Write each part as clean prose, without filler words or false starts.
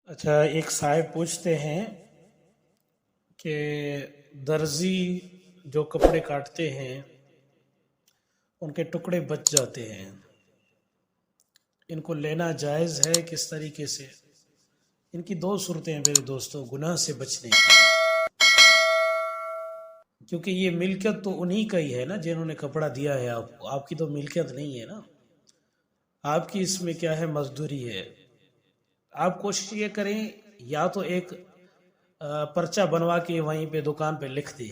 اچھا، ایک صاحب پوچھتے ہیں کہ درزی جو کپڑے کاٹتے ہیں ان کے ٹکڑے بچ جاتے ہیں، ان کو لینا جائز ہے کس طریقے سے؟ ان کی دو صورتیں ہیں میرے دوستوں گناہ سے بچنے کی، کیونکہ یہ ملکیت تو انہی کا ہی ہے نا جنہوں نے کپڑا دیا ہے آپ کو، آپ کی تو ملکیت نہیں ہے نا، آپ کی اس میں کیا ہے، مزدوری ہے۔ آپ کوشش یہ کریں یا تو ایک پرچہ بنوا کے وہیں پہ دکان پہ لکھ دیں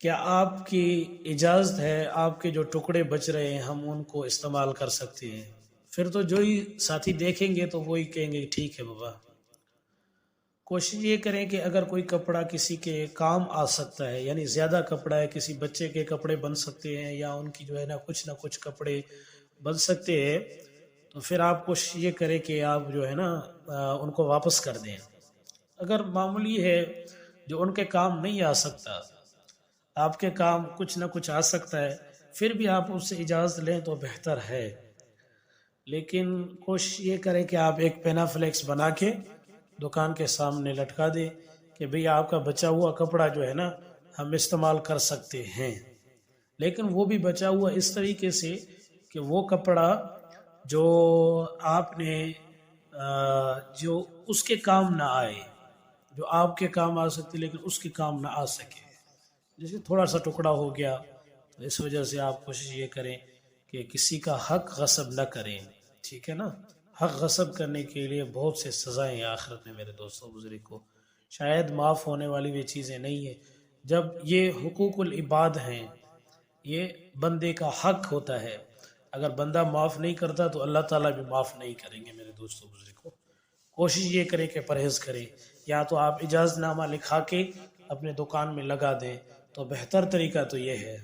کیا آپ کی اجازت ہے، آپ کے جو ٹکڑے بچ رہے ہیں ہم ان کو استعمال کر سکتے ہیں؟ پھر تو جو ہی ساتھی دیکھیں گے تو وہی کہیں گے ٹھیک ہے بابا۔ کوشش یہ کریں کہ اگر کوئی کپڑا کسی کے کام آ سکتا ہے، یعنی زیادہ کپڑا ہے، کسی بچے کے کپڑے بن سکتے ہیں یا ان کی جو ہے نہ کچھ کپڑے بن سکتے ہیں، تو پھر آپ کوشش یہ کریں کہ آپ جو ہے نا ان کو واپس کر دیں۔ اگر معمولی ہے جو ان کے کام نہیں آ سکتا، آپ کے کام کچھ آ سکتا ہے، پھر بھی آپ اس سے اجازت لیں تو بہتر ہے۔ لیکن کوشش یہ کریں کہ آپ ایک پینا فلیکس بنا کے دکان کے سامنے لٹکا دیں کہ بھئی آپ کا بچا ہوا کپڑا جو ہے نا ہم استعمال کر سکتے ہیں، لیکن وہ بھی بچا ہوا اس طریقے سے کہ وہ کپڑا جو آپ نے جو اس کے کام نہ آئے، جو آپ کے کام آ سکتے لیکن اس کے کام نہ آ سکے، جیسے تھوڑا سا ٹکڑا ہو گیا، تو اس وجہ سے آپ کوشش یہ کریں کہ کسی کا حق غصب نہ کریں، ٹھیک ہے نا۔ حق غصب کرنے کے لیے بہت سے سزائیں ہیں آخرت میں میرے دوستوں بزرگ کو، شاید معاف ہونے والی بھی چیزیں نہیں ہیں۔ جب یہ حقوق العباد ہیں، یہ بندے کا حق ہوتا ہے، اگر بندہ معاف نہیں کرتا تو اللہ تعالیٰ بھی معاف نہیں کریں گے میرے دوستوں بزرگ کو۔ کوشش یہ کریں کہ پرہیز کریں، یا تو آپ اجازت نامہ لکھا کے اپنے دکان میں لگا دیں تو بہتر طریقہ تو یہ ہے۔